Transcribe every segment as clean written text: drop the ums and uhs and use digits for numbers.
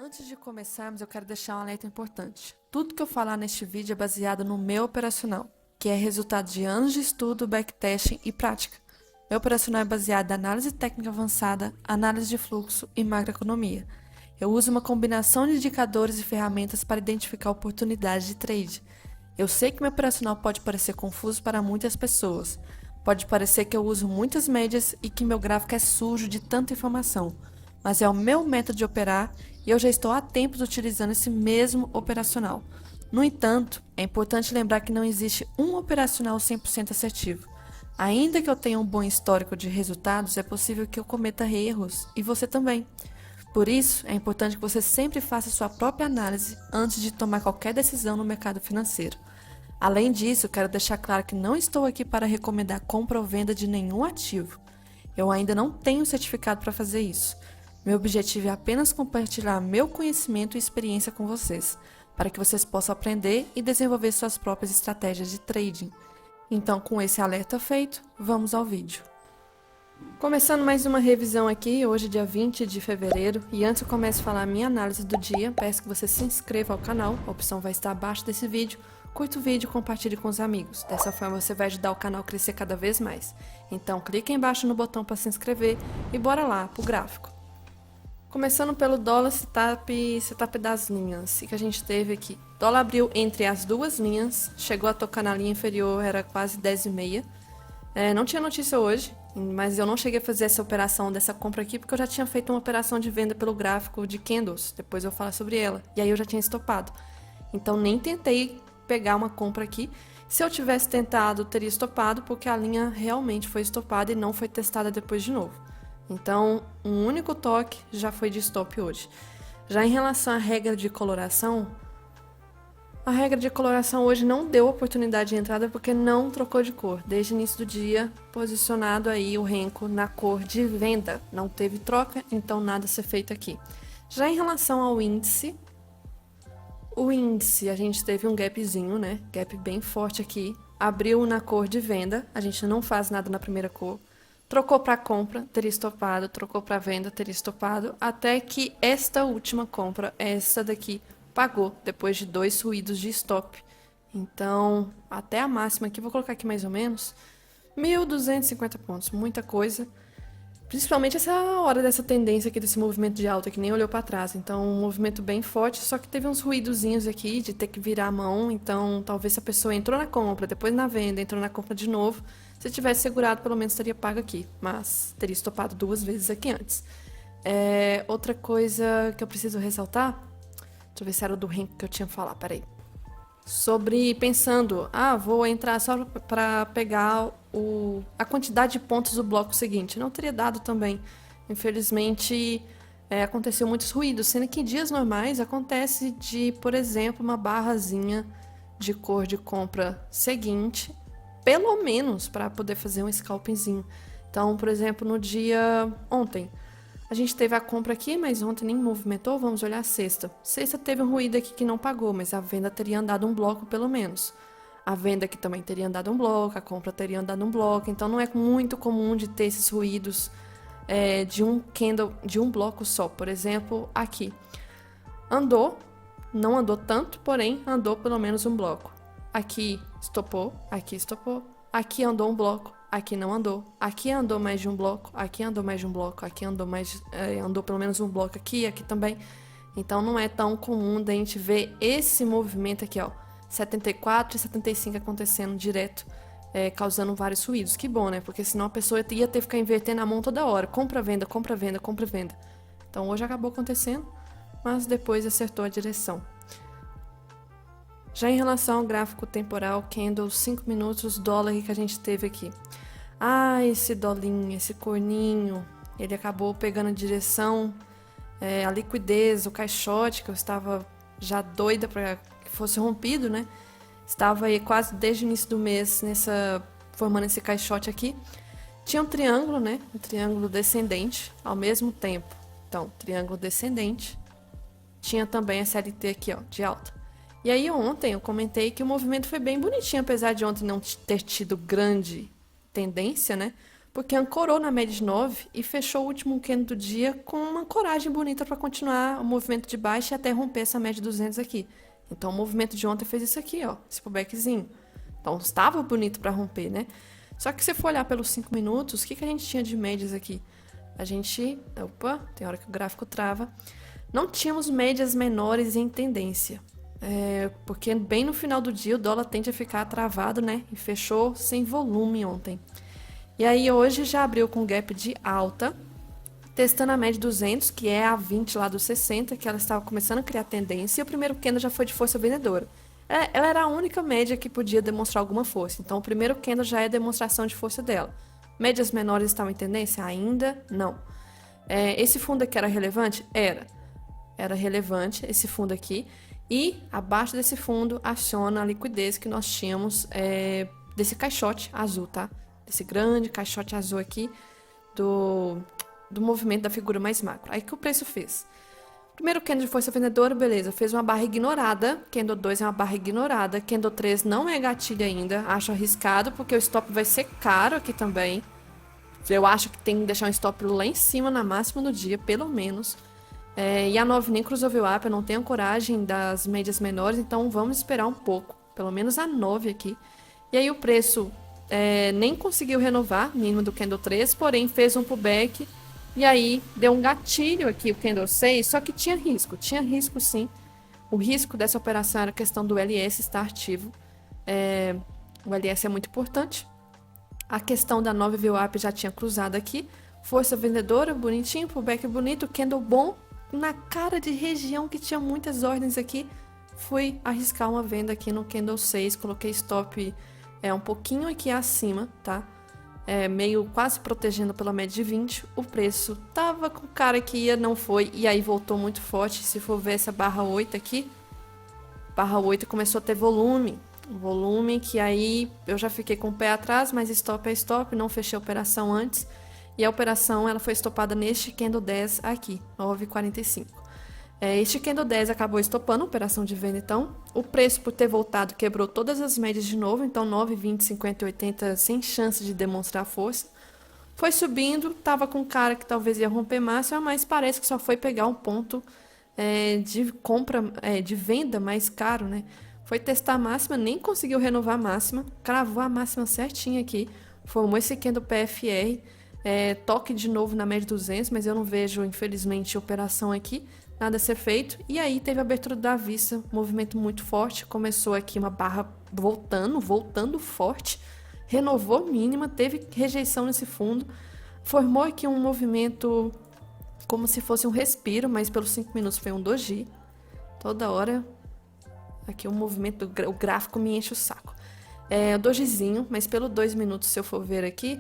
Antes de começarmos, eu quero deixar um alerta importante. Tudo que eu falar neste vídeo é baseado no meu operacional, que é resultado de anos de estudo, backtesting e prática. Meu operacional é baseado em análise técnica avançada, análise de fluxo e macroeconomia. Eu uso uma combinação de indicadores e ferramentas para identificar oportunidades de trade. Eu sei que meu operacional pode parecer confuso para muitas pessoas. Pode parecer que eu uso muitas médias e que meu gráfico é sujo de tanta informação. Mas é o meu método de operar e eu já estou há tempos utilizando esse mesmo operacional. No entanto, é importante lembrar que não existe um operacional 100% assertivo. Ainda que eu tenha um bom histórico de resultados, é possível que eu cometa erros, e você também. Por isso, é importante que você sempre faça sua própria análise antes de tomar qualquer decisão no mercado financeiro. Além disso, quero deixar claro que não estou aqui para recomendar compra ou venda de nenhum ativo. Eu ainda não tenho certificado para fazer isso. Meu objetivo é apenas compartilhar meu conhecimento e experiência com vocês, para que vocês possam aprender e desenvolver suas próprias estratégias de trading. Então, com esse alerta feito, vamos ao vídeo. Começando mais uma revisão aqui, hoje dia 20 de fevereiro, e antes eu começo a falar a minha análise do dia, peço que você se inscreva ao canal, a opção vai estar abaixo desse vídeo, curta o vídeo e compartilhe com os amigos, dessa forma você vai ajudar o canal a crescer cada vez mais. Então clique embaixo no botão para se inscrever e bora lá pro gráfico. Começando pelo dólar setup das linhas que a gente teve aqui. O dólar abriu entre as duas linhas, chegou a tocar na linha inferior, era quase 10,5. Não tinha notícia hoje, mas eu não cheguei a fazer essa operação dessa compra aqui porque eu já tinha feito uma operação de venda pelo gráfico de candles, depois eu falo sobre ela, e aí eu já tinha estopado. Então nem tentei pegar uma compra aqui. Se eu tivesse tentado, teria estopado porque a linha realmente foi estopada e não foi testada depois de novo. Então, um único toque já foi de stop hoje. Já em relação à regra de coloração, a regra de coloração hoje não deu oportunidade de entrada porque não trocou de cor. Desde o início do dia, posicionado aí o Renko na cor de venda. Não teve troca, então nada a ser feito aqui. Já em relação ao índice, o índice a gente teve um gapzinho, né? Gap bem forte aqui. Abriu na cor de venda, a gente não faz nada na primeira cor. Trocou para compra, teria estopado, trocou para venda, teria estopado, até que esta última compra, essa daqui, pagou, depois de 2 ruídos de stop. Então, até a máxima aqui, vou colocar aqui mais ou menos, 1.250 pontos, muita coisa. Principalmente essa hora dessa tendência aqui, desse movimento de alta, que nem olhou para trás. Então, um movimento bem forte, só que teve uns ruídozinhos aqui, de ter que virar a mão. Então, talvez se a pessoa entrou na compra, depois na venda, entrou na compra de novo, se tivesse segurado, pelo menos teria pago aqui, mas teria estopado 2 vezes aqui antes. Outra coisa que eu preciso ressaltar, deixa eu ver se era do Renko que eu tinha falado, peraí. Sobre pensando, vou entrar só para pegar a quantidade de pontos do bloco seguinte. Não teria dado também. Infelizmente, aconteceu muitos ruídos, sendo que em dias normais acontece de, por exemplo, uma barrazinha de cor de compra seguinte, pelo menos para poder fazer um scalpingzinho. Então, por exemplo, no dia ontem, a gente teve a compra aqui, mas ontem nem movimentou, vamos olhar a sexta. Sexta teve um ruído aqui que não pagou, mas a venda teria andado um bloco pelo menos. A venda aqui também teria andado um bloco, a compra teria andado um bloco, então não é muito comum de ter esses ruídos de um candle, de um bloco só. Por exemplo, aqui. Andou, não andou tanto, porém andou pelo menos um bloco. Aqui estopou, aqui andou um bloco, aqui não andou, aqui andou mais de um bloco, aqui andou mais de um bloco, aqui andou pelo menos um bloco aqui também. Então não é tão comum da gente ver esse movimento aqui, ó, 74 e 75 acontecendo direto, causando vários ruídos. Que bom, né? Porque senão a pessoa ia ter que ficar invertendo a mão toda hora, compra, venda, compra, venda, compra, venda. Então hoje acabou acontecendo, mas depois acertou a direção. Já em relação ao gráfico temporal, candle 5 minutos, dólar que a gente teve aqui. Esse dolinho, esse corninho, ele acabou pegando a direção, a liquidez, o caixote, que eu estava já doida para que fosse rompido, né? Estava aí quase desde o início do mês formando esse caixote aqui. Tinha um triângulo, né? Um triângulo descendente ao mesmo tempo. Então, triângulo descendente. Tinha também a SLT aqui, ó, de alta. E aí ontem eu comentei que o movimento foi bem bonitinho, apesar de ontem não ter tido grande tendência, né? porque ancorou na média de 9 e fechou o último candle do dia com uma coragem bonita para continuar o movimento de baixa e até romper essa média de 200 aqui. Então, o movimento de ontem fez isso aqui, ó, esse pullbackzinho. Então, estava bonito para romper, né? Só que se for olhar pelos 5 minutos, o que a gente tinha de médias aqui? A gente... Opa, tem hora que o gráfico trava. Não tínhamos médias menores em tendência. Porque bem no final do dia o dólar tende a ficar travado, né? E fechou sem volume ontem. E aí hoje já abriu com gap de alta, testando a média 200, que é a 20 lá dos 60, que ela estava começando a criar tendência, e o primeiro candle já foi de força vendedora. Ela era a única média que podia demonstrar alguma força, então o primeiro candle já é demonstração de força dela. Médias menores estavam em tendência? Ainda não. Esse fundo aqui era relevante? Era relevante esse fundo aqui, e abaixo desse fundo aciona a liquidez que nós tínhamos desse caixote azul, tá? Desse grande caixote azul aqui do movimento da figura mais macro. Aí que o preço fez? Primeiro candle de força vendedora, beleza, fez uma barra ignorada, candle 2 é uma barra ignorada, candle 3 não é gatilho ainda, acho arriscado, porque o stop vai ser caro aqui também. Eu acho que tem que deixar um stop lá em cima, na máxima do dia, pelo menos. E a 9 nem cruzou up, eu não tenho coragem das médias menores, então vamos esperar um pouco, pelo menos a 9 aqui. E aí o preço nem conseguiu renovar, mínimo do candle 3, porém fez um pullback. E aí, deu um gatilho aqui, o candle 6, só que tinha risco sim. O risco dessa operação era a questão do LS estar ativo. O LS é muito importante. A questão da 9 VWAP já tinha cruzado aqui. Força vendedora, bonitinho, pullback bonito, candle bom. Na cara de região que tinha muitas ordens aqui, fui arriscar uma venda aqui no candle 6, coloquei stop um pouquinho aqui acima, tá? Meio quase protegendo pela média de 20, o preço tava com cara que ia, não foi, e aí voltou muito forte. Se for ver essa barra 8 aqui, barra 8 começou a ter volume que aí eu já fiquei com o pé atrás, mas stop é stop, não fechei a operação antes, e a operação ela foi estopada neste candle 10 aqui, 9,45. Este candle 10 acabou estopando a operação de venda, então o preço por ter voltado quebrou todas as médias de novo, então 9, 20, 50 e 80 sem chance de demonstrar força. Foi subindo, tava com cara que talvez ia romper máxima, mas parece que só foi pegar um ponto de compra, de venda mais caro, né? Foi testar a máxima, nem conseguiu renovar a máxima, cravou a máxima certinha aqui, formou esse candle PFR, toque de novo na média 200, mas eu não vejo, infelizmente, operação aqui. Nada a ser feito, e aí teve a abertura da vista, movimento muito forte, começou aqui uma barra voltando forte, renovou mínima, teve rejeição nesse fundo, formou aqui um movimento como se fosse um respiro, mas pelos 5 minutos foi um doji, toda hora, aqui um movimento, o gráfico me enche o saco, o dojizinho, mas pelo 2 minutos, se eu for ver aqui,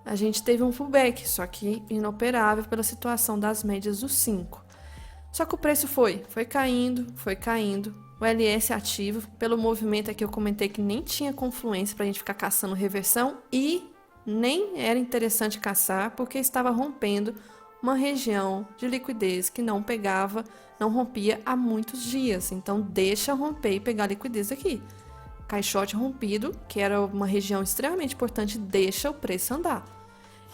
a gente teve um pullback, só que inoperável pela situação das médias dos 5. Só que o preço foi caindo. O LS ativo, pelo movimento aqui eu comentei que nem tinha confluência para a gente ficar caçando reversão e nem era interessante caçar porque estava rompendo uma região de liquidez que não rompia há muitos dias. Então deixa romper e pegar liquidez aqui. Caixote rompido, que era uma região extremamente importante, deixa o preço andar.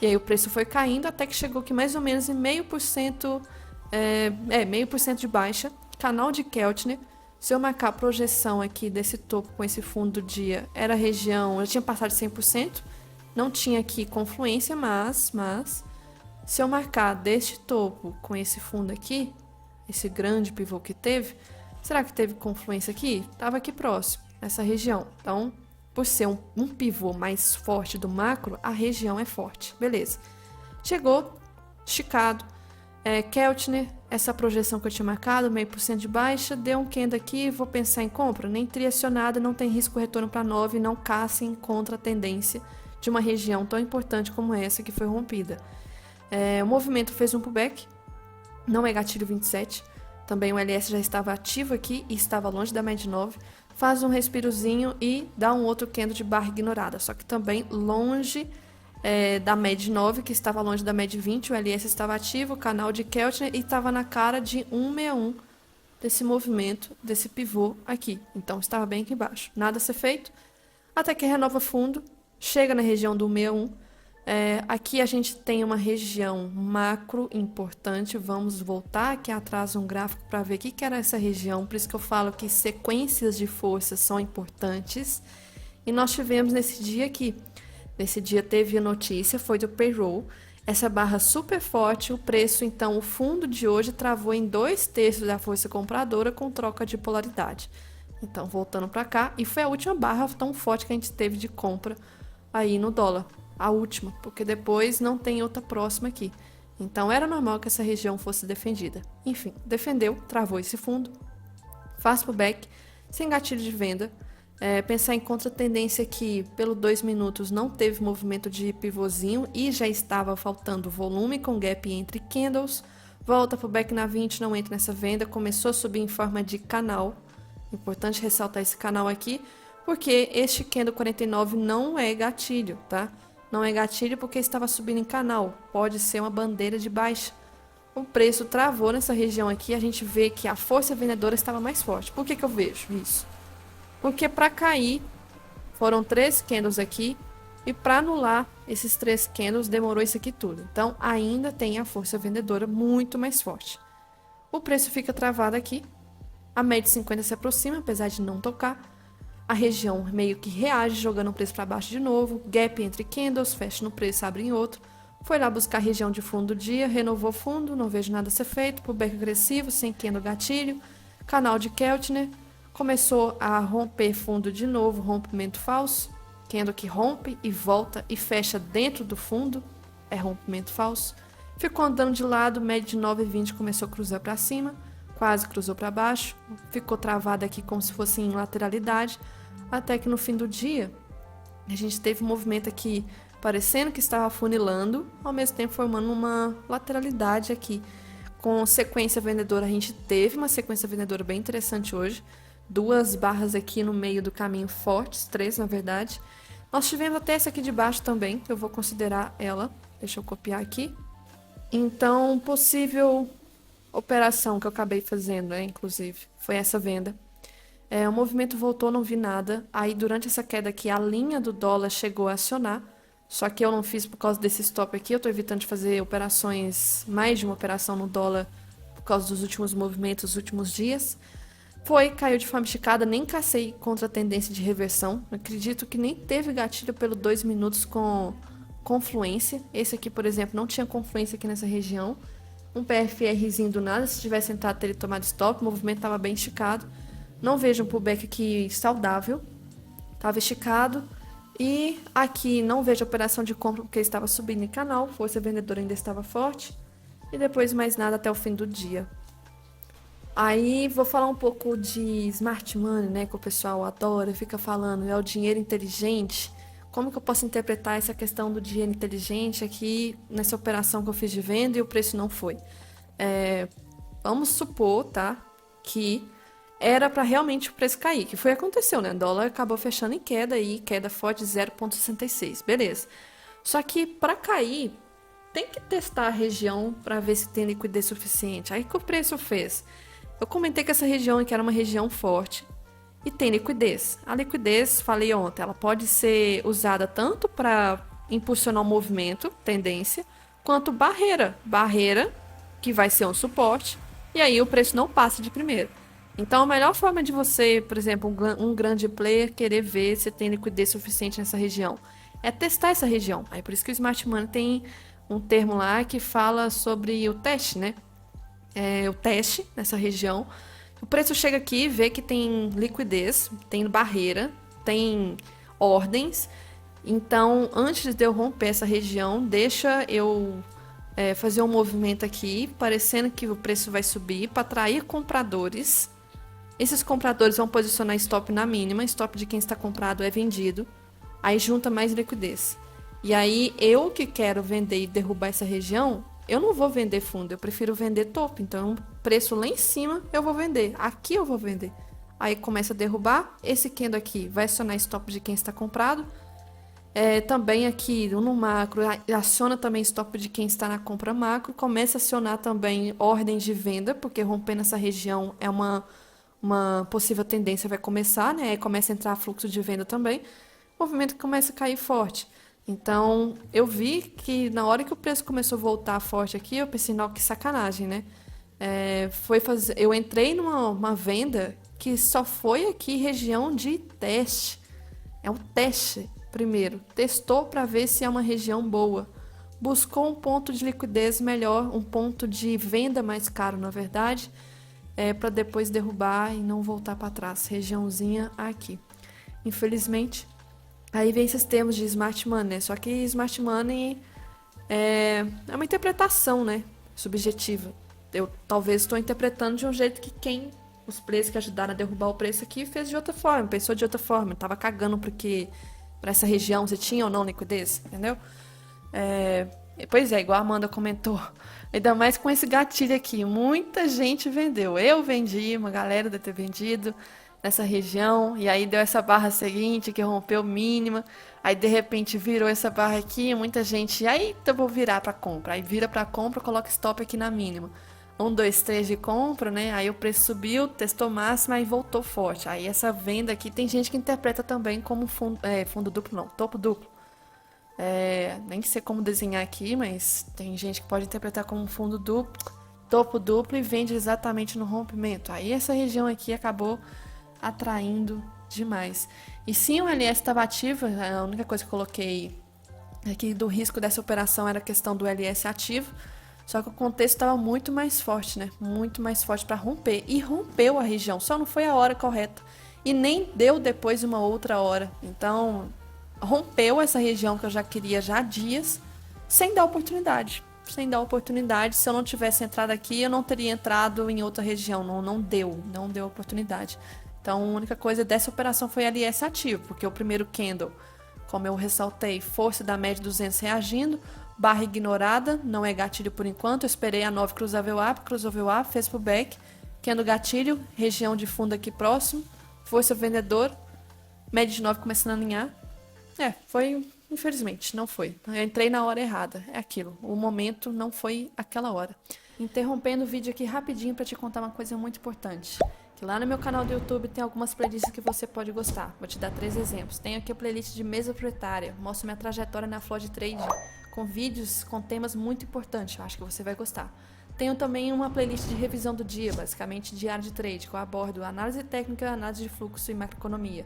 E aí o preço foi caindo até que chegou aqui mais ou menos em 0,5%, 0,5% de baixa. Canal de Keltner, se eu marcar a projeção aqui desse topo com esse fundo do dia, era a região, já tinha passado de 100%, não tinha aqui confluência, mas se eu marcar deste topo com esse fundo aqui, esse grande pivô que teve, será que teve confluência aqui? Estava aqui próximo. Essa região. Então, por ser um pivô mais forte do macro, a região é forte. Beleza. Chegou, esticado. Keltner, essa projeção que eu tinha marcado, 0,5% de baixa, deu um candle aqui, vou pensar em compra. Nem triacionada, não tem risco retorno para 9, não caçem contra a tendência de uma região tão importante como essa que foi rompida. O movimento fez um pullback, não é gatilho 27. Também o LS já estava ativo aqui e estava longe da média 9. Faz um respirozinho e dá um outro candle de barra ignorada, só que também longe da média 9, que estava longe da média 20, o LS estava ativo, o canal de Keltner, e estava na cara de 161 desse movimento, desse pivô aqui. Então, estava bem aqui embaixo. Nada a ser feito, até que renova fundo, chega na região do 61. Aqui a gente tem uma região macro importante. Vamos voltar aqui atrás um gráfico para ver o que era essa região. Por isso que eu falo que sequências de forças são importantes. E nós tivemos nesse dia aqui. Nesse dia teve a notícia, foi do payroll. Essa barra super forte, o preço, então, o fundo de hoje travou em 2/3 da força compradora com troca de polaridade. Então, voltando para cá, e foi a última barra tão forte que a gente teve de compra aí no dólar. A última, porque depois não tem outra próxima aqui. Então, era normal que essa região fosse defendida. Enfim, defendeu, travou esse fundo, faz pullback, sem gatilho de venda. Pensar em contra-tendência que, pelo 2 minutos, não teve movimento de pivôzinho e já estava faltando volume com gap entre candles. Volta pullback na 20, não entra nessa venda, começou a subir em forma de canal. Importante ressaltar esse canal aqui, porque este candle 49 não é gatilho, tá? Não é gatilho porque estava subindo em canal, pode ser uma bandeira de baixa. O preço travou nessa região aqui, a gente vê que a força vendedora estava mais forte. Por que eu vejo isso? Porque para cair, foram 3 candles aqui, e para anular esses 3 candles demorou isso aqui tudo. Então, ainda tem a força vendedora muito mais forte. O preço fica travado aqui, a média de 50 se aproxima, apesar de não tocar. A região meio que reage, jogando o preço para baixo de novo. Gap entre candles, fecha no preço, abre em outro. Foi lá buscar a região de fundo do dia, renovou fundo, não vejo nada a ser feito. Pullback agressivo, sem candle gatilho. Canal de Keltner. Começou a romper fundo de novo, rompimento falso. Candle que rompe e volta e fecha dentro do fundo. É rompimento falso. Ficou andando de lado, média de 9,20 começou a cruzar para cima. Quase cruzou para baixo. Ficou travada aqui como se fosse em lateralidade. Até que no fim do dia, a gente teve um movimento aqui parecendo que estava afunilando, ao mesmo tempo formando uma lateralidade aqui. Com sequência vendedora, a gente teve uma sequência vendedora bem interessante hoje. 2 barras aqui no meio do caminho fortes, 3 na verdade. Nós tivemos até essa aqui de baixo também, que eu vou considerar ela. Deixa eu copiar aqui. Então, possível operação que eu acabei fazendo, inclusive, foi essa venda. O movimento voltou, não vi nada. Aí, durante essa queda aqui, a linha do dólar chegou a acionar. Só que eu não fiz por causa desse stop aqui. Eu estou evitando de fazer operações, mais de uma operação no dólar, por causa dos últimos movimentos, dos últimos dias. Caiu de forma esticada, nem cacei contra a tendência de reversão. Acredito que nem teve gatilho pelo 2 minutos com confluência. Esse aqui, por exemplo, não tinha confluência aqui nessa região. Um PFRzinho do nada, se tivesse entrado, teria tomado stop. O movimento estava bem esticado. Não vejo um pullback aqui saudável. Estava esticado. E aqui não vejo operação de compra porque estava subindo em canal. Força vendedora ainda estava forte. E depois mais nada até o fim do dia. Aí vou falar um pouco de smart money, né? Que o pessoal adora, fica falando. É o dinheiro inteligente. Como que eu posso interpretar essa questão do dinheiro inteligente aqui nessa operação que eu fiz de venda e o preço não foi? Vamos supor, tá? Que era para realmente o preço cair, que foi o que aconteceu, né? O dólar acabou fechando em queda aí, queda forte 0,66, beleza. Só que para cair, tem que testar a região para ver se tem liquidez suficiente. Aí que o preço fez? Eu comentei que essa região aqui era uma região forte e tem liquidez. A liquidez, falei ontem, ela pode ser usada tanto para impulsionar o movimento, tendência, quanto barreira. Barreira, que vai ser um suporte, e aí o preço não passa de primeiro. Então, a melhor forma de você, por exemplo, um grande player, querer ver se tem liquidez suficiente nessa região, é testar essa região. Aí por isso que o Smart Money tem um termo lá que fala sobre o teste, né? O teste nessa região. O preço chega aqui, vê que tem liquidez, tem barreira, tem ordens. Então, antes de eu romper essa região, deixa eu fazer um movimento aqui, parecendo que o preço vai subir para atrair compradores. Esses compradores vão posicionar stop na mínima, stop de quem está comprado é vendido. Aí junta mais liquidez. E aí, eu que quero vender e derrubar essa região, eu não vou vender fundo, eu prefiro vender topo. Então, preço lá em cima, eu vou vender. Aqui eu vou vender. Aí começa a derrubar. Esse candle aqui vai acionar stop de quem está comprado. Também aqui no macro, aciona também stop de quem está na compra macro. Começa a acionar também ordens de venda, porque rompendo essa região é uma possível tendência, vai começar, né? Aí começa a entrar fluxo de venda também. o movimento começa a cair forte. Então, eu vi que na hora que o preço começou a voltar forte aqui, eu pensei, não, que sacanagem, né? Eu entrei numa uma venda que só foi aqui região de teste. É um teste, primeiro. Testou para ver se é uma região boa. Buscou um ponto de liquidez melhor, um ponto de venda mais caro, na verdade, para depois derrubar e não voltar para trás. Regiãozinha aqui. Infelizmente, aí vem esses termos de smart money, né? Só que smart money é uma interpretação, né? Subjetiva. Eu talvez estou interpretando de um jeito que os preços que ajudaram a derrubar o preço aqui fez de outra forma, pensou de outra forma, tava cagando porque para essa região você tinha ou não liquidez, entendeu? Pois é, igual a Amanda comentou, ainda mais com esse gatilho aqui, muita gente vendeu. Eu vendi, uma galera deve ter vendido nessa região, e aí deu essa barra seguinte que rompeu mínima, aí de repente virou essa barra aqui, muita gente, aí eu vou virar para compra, aí vira para compra, coloca stop aqui na mínima. 1, 2, 3 de compra, né? Aí o preço subiu, testou máxima e voltou forte. Aí essa venda aqui tem gente que interpreta também como fundo duplo, não, topo duplo. Nem sei como desenhar aqui, mas tem gente que pode interpretar como fundo duplo, topo duplo e vende exatamente no rompimento. Aí essa região aqui acabou atraindo demais. E sim, o LS estava ativo, a única coisa que eu coloquei aqui do risco dessa operação era a questão do LS ativo. Só que o contexto estava muito mais forte, né? Muito mais forte para romper. E rompeu a região, só não foi a hora correta. E nem deu depois uma outra hora. Então, rompeu essa região que eu já queria já há dias, sem dar oportunidade. Sem dar oportunidade. Se eu não tivesse entrado aqui, eu não teria entrado em outra região. Não deu oportunidade. Então, a única coisa dessa operação foi LS ativo, porque o primeiro candle, como eu ressaltei, força da média 200 reagindo, barra ignorada, não é gatilho por enquanto, eu esperei a 9 cruzou o up, fez pullback, candle gatilho, região de fundo aqui próximo, força vendedor, média de 9 começando a alinhar. Infelizmente, não foi. Eu entrei na hora errada, é aquilo, o momento não foi aquela hora. Interrompendo o vídeo aqui rapidinho para te contar uma coisa muito importante. Que lá no meu canal do YouTube tem algumas playlists que você pode gostar. Vou te dar 3 exemplos. Tenho aqui a playlist de mesa proprietária, mostro minha trajetória na flow de trade, com vídeos com temas muito importantes, eu acho que você vai gostar. Tenho também uma playlist de revisão do dia, basicamente diário de trade, que eu abordo análise técnica, análise de fluxo e macroeconomia.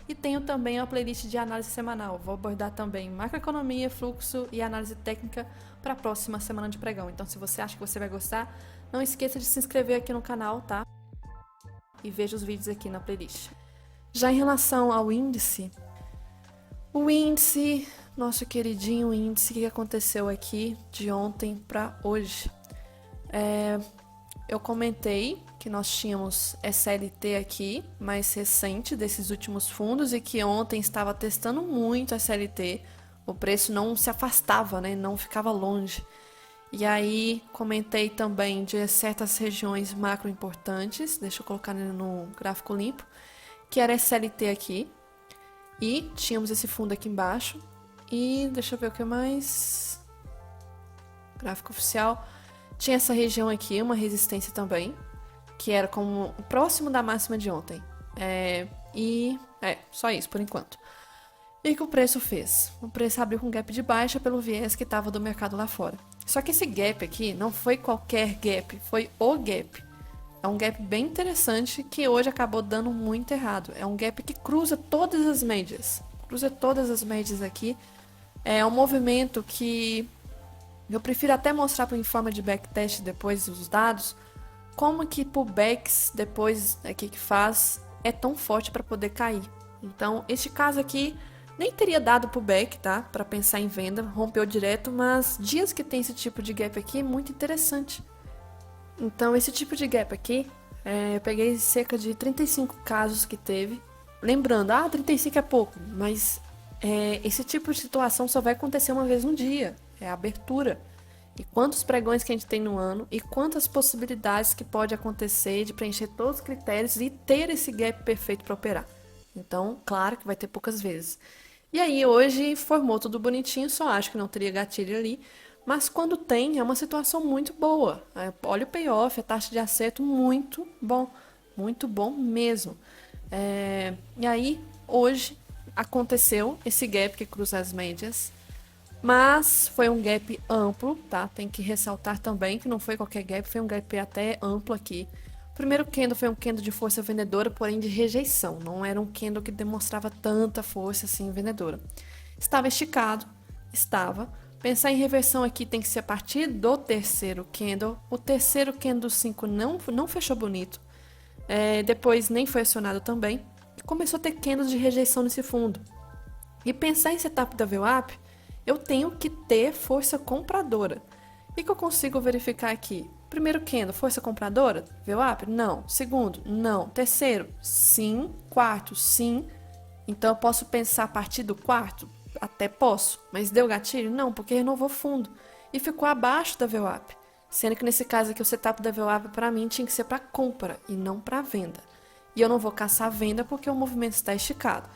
E tenho também uma playlist de análise semanal, vou abordar também macroeconomia, fluxo e análise técnica para a próxima semana de pregão. Então, se você acha que você vai gostar, não esqueça de se inscrever aqui no canal, tá? E veja os vídeos aqui na playlist. Já em relação ao índice, o índice, nosso queridinho índice, o que aconteceu aqui de ontem para hoje? Eu comentei que nós tínhamos SLT aqui, mais recente desses últimos fundos, e que ontem estava testando muito a SLT, o preço não se afastava, né? Não ficava longe. E aí comentei também de certas regiões macro importantes, deixa eu colocar no gráfico limpo, que era SLT aqui, e tínhamos esse fundo aqui embaixo, e deixa eu ver o que mais, gráfico oficial, tinha essa região aqui, uma resistência também, que era como próximo da máxima de ontem, só isso por enquanto. E o que o preço fez? O preço abriu com gap de baixa pelo viés que estava do mercado lá fora. Só que esse gap aqui não foi qualquer gap, foi o gap. É um gap bem interessante que hoje acabou dando muito errado. É um gap que cruza todas as médias. Cruza todas as médias aqui. É um movimento que eu prefiro até mostrar em forma de backtest depois os dados. Como que pullbacks depois aqui que faz é tão forte para poder cair. Então, este caso aqui nem teria dado pullback, tá? Para pensar em venda, rompeu direto, mas dias que tem esse tipo de gap aqui é muito interessante. Então, esse tipo de gap aqui, eu peguei cerca de 35 casos que teve. Lembrando, 35 é pouco, mas esse tipo de situação só vai acontecer uma vez no dia. É a abertura. E quantos pregões que a gente tem no ano e quantas possibilidades que pode acontecer de preencher todos os critérios e ter esse gap perfeito para operar. Então, claro que vai ter poucas vezes. E aí, hoje, formou tudo bonitinho, só acho que não teria gatilho ali. Mas quando tem, é uma situação muito boa. Olha o payoff, a taxa de acerto muito bom mesmo. E aí, hoje, aconteceu esse gap que cruza as médias, mas foi um gap amplo, tá? Tem que ressaltar também que não foi qualquer gap, foi um gap até amplo aqui. O primeiro candle foi um candle de força vendedora, porém de rejeição. Não era um candle que demonstrava tanta força assim vendedora. Estava esticado, estava. Pensar em reversão aqui tem que ser a partir do terceiro candle. O terceiro candle do 5 não fechou bonito. Depois nem foi acionado também. E começou a ter candles de rejeição nesse fundo. E pensar em setup da VWAP, eu tenho que ter força compradora. O que eu consigo verificar aqui? Primeiro candle, força compradora? VWAP? Não. Segundo? Não. Terceiro? Sim. Quarto? Sim. Então eu posso pensar a partir do quarto? Até posso. Mas deu gatilho? Não, porque renovou fundo. E ficou abaixo da VWAP. Sendo que nesse caso aqui o setup da VWAP para mim tinha que ser para compra e não para venda. E eu não vou caçar venda porque o movimento está esticado.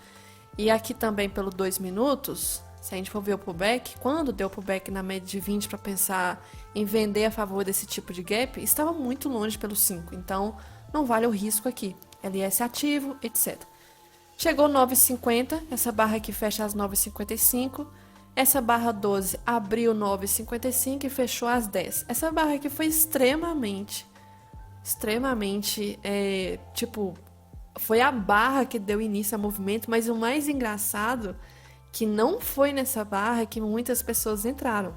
E aqui também pelo 2 minutos, se a gente for ver o pullback, quando deu o pullback na média de 20 para pensar em vender a favor desse tipo de gap, estava muito longe pelo 5. Então não vale o risco aqui. LS ativo, etc. Chegou 9,50, essa barra aqui fecha às 9,55. Essa barra 12 abriu 9,55 e fechou às 10. Essa barra aqui foi extremamente, foi a barra que deu início ao movimento, mas o mais engraçado que não foi nessa barra que muitas pessoas entraram.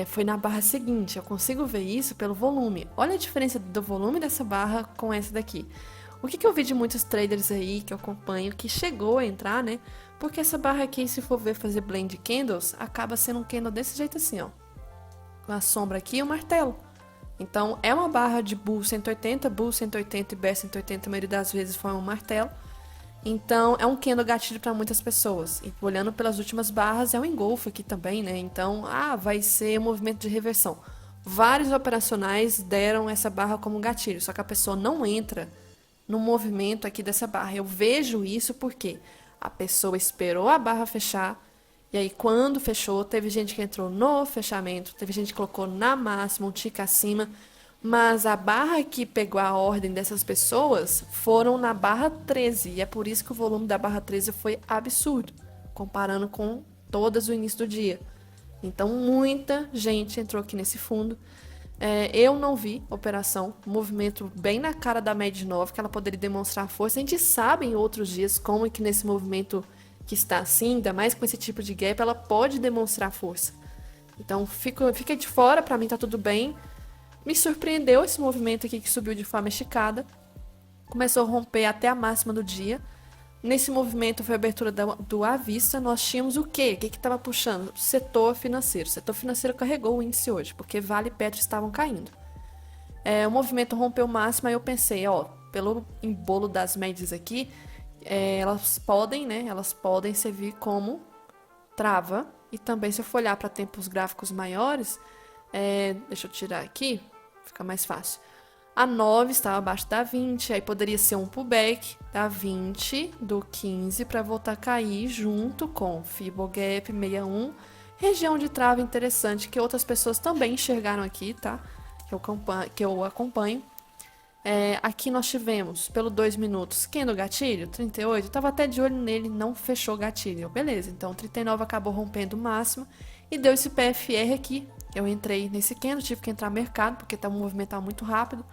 Foi na barra seguinte, eu consigo ver isso pelo volume. Olha a diferença do volume dessa barra com essa daqui. O que eu vi de muitos traders aí que eu acompanho que chegou a entrar, né? Porque essa barra aqui, se for ver fazer blend candles, acaba sendo um candle desse jeito assim, ó. Com a sombra aqui e o martelo. Então, é uma barra de Bull 180 e Bear 180, a maioria das vezes foi um martelo. Então, é um candle gatilho para muitas pessoas. E olhando pelas últimas barras, é um engolfo aqui também, né? Então, vai ser um movimento de reversão. Vários operacionais deram essa barra como gatilho, só que a pessoa não entra no movimento aqui dessa barra. Eu vejo isso porque a pessoa esperou a barra fechar, e aí quando fechou, teve gente que entrou no fechamento, teve gente que colocou na máxima, um tique acima, mas a barra que pegou a ordem dessas pessoas foram na barra 13, e é por isso que o volume da barra 13 foi absurdo, comparando com todas o início do dia. Então muita gente entrou aqui nesse fundo. Eu não vi operação, movimento bem na cara da média 9, que ela poderia demonstrar força. A gente sabe em outros dias como é que nesse movimento que está assim, ainda mais com esse tipo de gap, ela pode demonstrar força. Então fica de fora, para mim tá tudo bem. Me surpreendeu esse movimento aqui que subiu de forma esticada. Começou a romper até a máxima do dia. Nesse movimento foi a abertura do à vista. Nós tínhamos o quê? O que estava puxando? Setor financeiro. O setor financeiro carregou o índice hoje, porque Vale e Petro estavam caindo. O movimento rompeu o máximo, aí eu pensei, pelo embolo das médias aqui, elas podem servir como trava. E também, se eu for olhar para tempos gráficos maiores, deixa eu tirar aqui, fica mais fácil. A 9 estava abaixo da 20, aí poderia ser um pullback da 20, do 15, para voltar a cair junto com Fibogap 61, região de trava interessante que outras pessoas também enxergaram aqui, tá? Que eu acompanho. Aqui nós tivemos, pelo 2 minutos, candle gatilho, 38, eu estava até de olho nele, não fechou gatilho, beleza. Então, 39 acabou rompendo o máximo e deu esse PFR aqui. Eu entrei nesse candle, tive que entrar no mercado, porque o movimento estava muito rápido.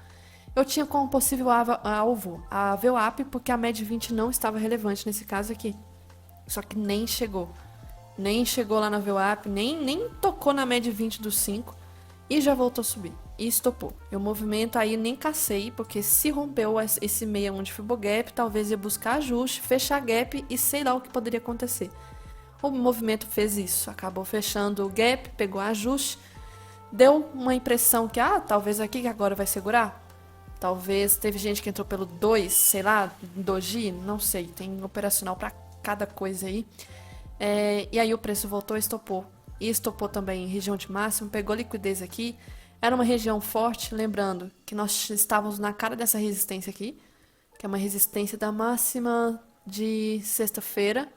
Eu tinha como possível alvo a VWAP, porque a média 20 não estava relevante nesse caso aqui. Só que nem chegou. Nem chegou lá na VWAP, nem tocou na média 20 dos 5 e já voltou a subir. E estopou. E o movimento aí nem cacei, porque se rompeu esse 61 de Fibogap, talvez ia buscar ajuste, fechar gap e sei lá o que poderia acontecer. O movimento fez isso, acabou fechando o gap, pegou ajuste, deu uma impressão que, talvez aqui que agora vai segurar. Talvez teve gente que entrou pelo 2, sei lá, doji, não sei, tem operacional para cada coisa aí. E aí o preço voltou e estopou. E estopou também em região de máximo, pegou liquidez aqui. Era uma região forte, lembrando que nós estávamos na cara dessa resistência aqui, que é uma resistência da máxima de sexta-feira.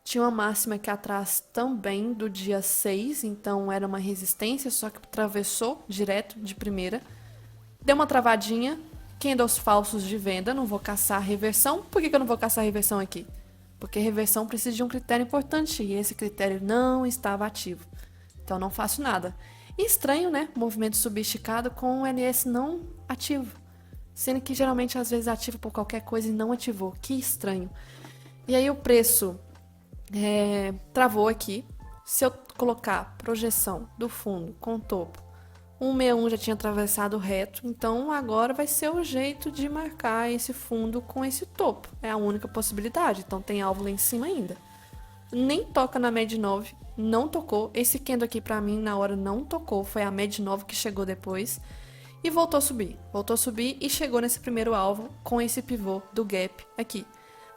Tinha uma máxima aqui atrás também do dia 6, então era uma resistência, só que atravessou direto de primeira. Deu uma travadinha, candles falsos de venda, não vou caçar reversão. Por que eu não vou caçar reversão aqui? porque reversão precisa de um critério importante e esse critério não estava ativo. Então não faço nada. E estranho, né? Movimento subir esticado com o NS não ativo. Sendo que geralmente às vezes ativa por qualquer coisa e não ativou. Que estranho. E aí o preço travou aqui. Se eu colocar projeção do fundo com topo, 161 já tinha atravessado reto, então agora vai ser o jeito de marcar esse fundo com esse topo. É a única possibilidade, então tem alvo lá em cima ainda. Nem toca na média 9, não tocou. Esse candle aqui pra mim na hora não tocou, foi a média 9 que chegou depois. E voltou a subir e chegou nesse primeiro alvo com esse pivô do gap aqui.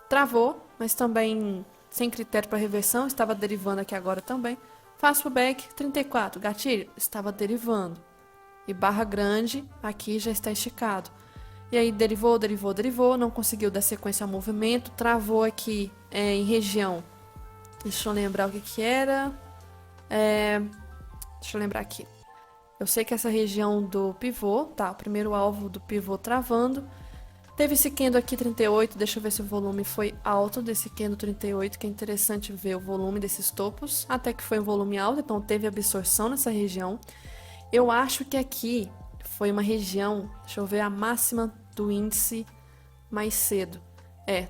Travou, mas também sem critério para reversão, estava derivando aqui agora também. Fast pullback 34, gatilho, estava derivando. E barra grande, aqui já está esticado. E aí derivou, não conseguiu dar sequência ao movimento, travou aqui em região. Deixa eu lembrar o que era. Deixa eu lembrar aqui. Eu sei que essa região do pivô, tá, o primeiro alvo do pivô travando. Teve esse candle aqui 38, deixa eu ver se o volume foi alto desse candle 38, que é interessante ver o volume desses topos. Até que foi um volume alto, então teve absorção nessa região. Eu acho que aqui foi uma região, deixa eu ver a máxima do índice mais cedo.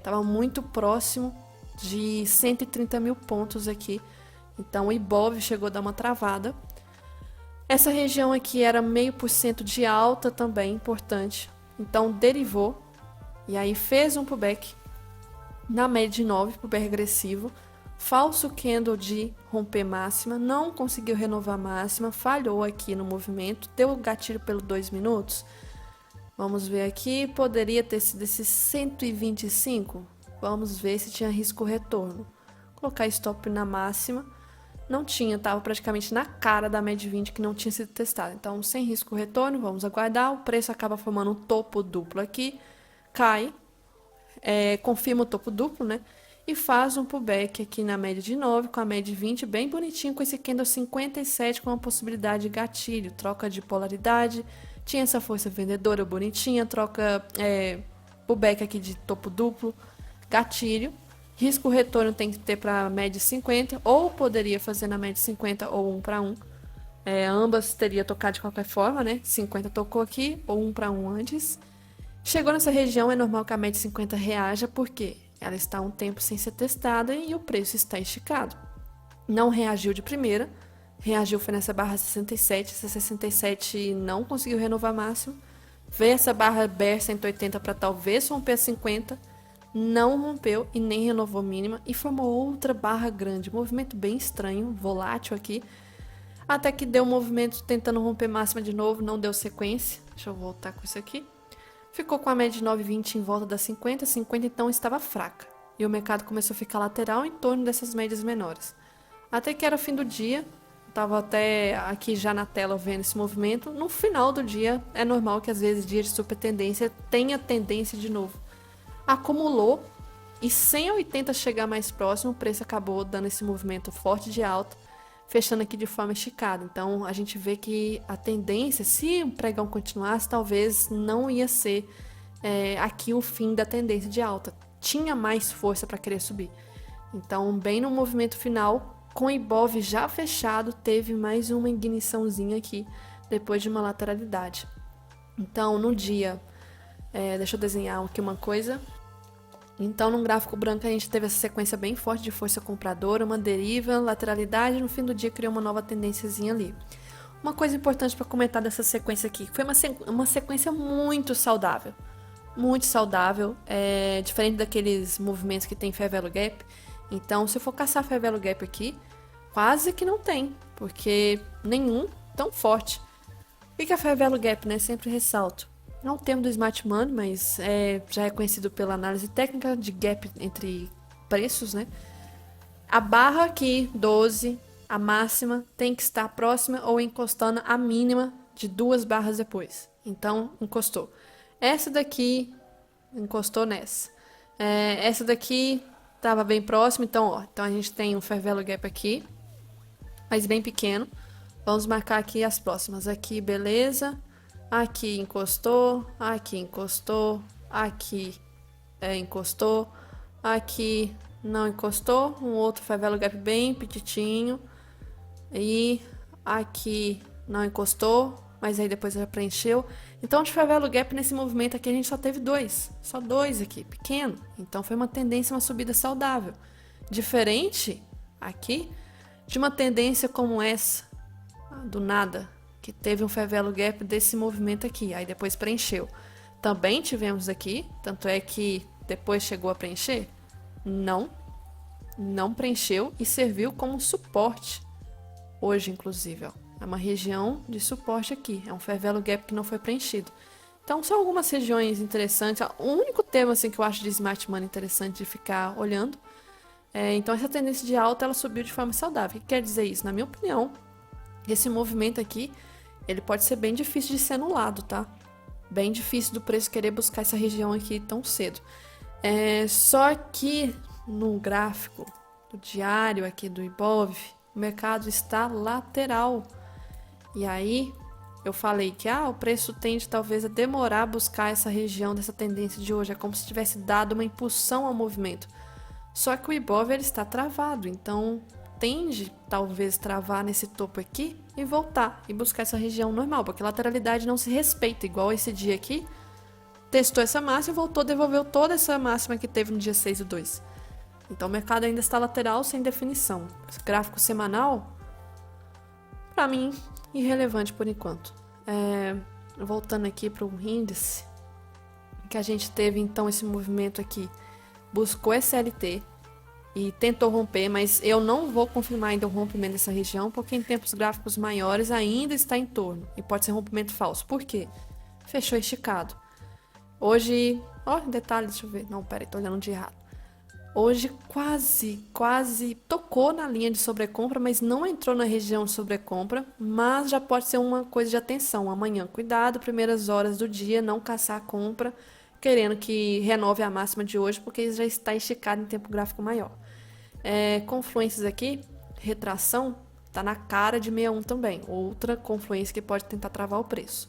Tava muito próximo de 130 mil pontos aqui. Então o Ibov chegou a dar uma travada. Essa região aqui era 0,5% de alta também, importante. Então derivou. E aí fez um pullback na média de 9, pullback agressivo. Falso candle de romper máxima, não conseguiu renovar máxima, falhou aqui no movimento, deu o gatilho pelo 2 minutos. Vamos ver aqui, poderia ter sido esse 125. Vamos ver se tinha risco retorno. Colocar stop na máxima. Não tinha, estava praticamente na cara da média 20 que não tinha sido testada. Então, sem risco retorno, vamos aguardar. O preço acaba formando um topo duplo aqui. Cai, confirma o topo duplo, né? E faz um pullback aqui na média de 9, com a média de 20, bem bonitinho, com esse candle 57, com uma possibilidade de gatilho, troca de polaridade. Tinha essa força vendedora bonitinha, troca pullback aqui de topo duplo, gatilho. Risco retorno tem que ter para a média 50, ou poderia fazer na média 50 ou 1 para 1. Ambas teria tocado de qualquer forma, né? 50 tocou aqui, ou 1 para 1 antes. Chegou nessa região, é normal que a média 50 reaja, porque ela está um tempo sem ser testada e o preço está esticado. Não reagiu de primeira, reagiu foi nessa barra 67, essa 67 não conseguiu renovar máximo. Veio essa barra Bear 180 para talvez romper a 50, não rompeu e nem renovou mínima e formou outra barra grande, movimento bem estranho, volátil aqui, até que deu um movimento tentando romper máxima de novo, não deu sequência. Deixa eu voltar com isso aqui. Ficou com a média de 9,20 em volta das 50, 50 então estava fraca, e o mercado começou a ficar lateral em torno dessas médias menores. Até que era fim do dia, estava até aqui já na tela vendo esse movimento. No final do dia, é normal que às vezes dia de super tendência tenha tendência de novo. Acumulou e sem a 80 chegar mais próximo, o preço acabou dando esse movimento forte de alta, fechando aqui de forma esticada. Então a gente vê que a tendência, se o pregão continuasse, talvez não ia ser aqui o fim da tendência de alta. Tinha mais força para querer subir. Então, bem no movimento final, com o Ibov já fechado, teve mais uma igniçãozinha aqui, depois de uma lateralidade. Então, no dia, deixa eu desenhar aqui uma coisa. Então, no gráfico branco, a gente teve essa sequência bem forte de força compradora, uma deriva, lateralidade, no fim do dia criou uma nova tendênciazinha ali. Uma coisa importante para comentar dessa sequência aqui, foi uma sequência muito saudável. Muito saudável, diferente daqueles movimentos que tem Fair Value Gap. Então, se eu for caçar Fair Value Gap aqui, quase que não tem, porque nenhum tão forte. O que é Fair Value Gap, né? Sempre ressalto. Não é um termo do Smart Money, mas já é conhecido pela análise técnica de gap entre preços, né? A barra aqui, 12, a máxima, tem que estar próxima ou encostando a mínima de 2 barras depois. Então, encostou. Essa daqui encostou nessa. Essa daqui estava bem próxima, então a gente tem um Fair Value Gap aqui, mas bem pequeno. Vamos marcar aqui as próximas. Aqui, beleza. Aqui encostou, aqui encostou, aqui encostou, aqui não encostou, um outro favela gap bem petitinho, e aqui não encostou, mas aí depois já preencheu. Então de favela gap nesse movimento aqui a gente só teve só dois aqui, pequeno. Então foi uma tendência, uma subida saudável. Diferente aqui de uma tendência como essa, do nada, que teve um favela gap desse movimento aqui, aí depois preencheu. Também tivemos aqui, tanto é que depois chegou a preencher? Não preencheu e serviu como suporte. Hoje, inclusive, ó, é uma região de suporte aqui, é um favela gap que não foi preenchido. Então, são algumas regiões interessantes. O único tema assim, que eu acho de Smart Money interessante de ficar olhando. Então, essa tendência de alta, ela subiu de forma saudável. O que quer dizer isso? Na minha opinião, esse movimento aqui, ele pode ser bem difícil de ser anulado, tá? Bem difícil do preço querer buscar essa região aqui tão cedo. Só que no gráfico do diário aqui do Ibov, o mercado está lateral. E aí eu falei que o preço tende talvez a demorar a buscar essa região dessa tendência de hoje. É como se tivesse dado uma impulsão ao movimento. Só que o Ibov ele está travado, então tende talvez travar nesse topo aqui e voltar e buscar essa região normal, porque a lateralidade não se respeita, igual esse dia aqui. Testou essa máxima e voltou, devolveu toda essa máxima que teve no dia 6/2. Então o mercado ainda está lateral, sem definição. Esse gráfico semanal, para mim, irrelevante por enquanto. Voltando aqui para o índice, que a gente teve então esse movimento aqui, buscou SLT e tentou romper, mas eu não vou confirmar ainda o rompimento dessa região, porque em tempos gráficos maiores ainda está em torno, e pode ser rompimento falso. Por quê? Fechou esticado. Hoje, detalhe, deixa eu ver. Não, peraí, tô olhando de errado. Hoje quase tocou na linha de sobrecompra, mas não entrou na região de sobrecompra, mas já pode ser uma coisa de atenção. Amanhã, cuidado, primeiras horas do dia, não caçar a compra, querendo que renove a máxima de hoje, porque já está esticado em tempo gráfico maior. Confluências aqui, retração, tá na cara de 61 também. Outra confluência que pode tentar travar o preço.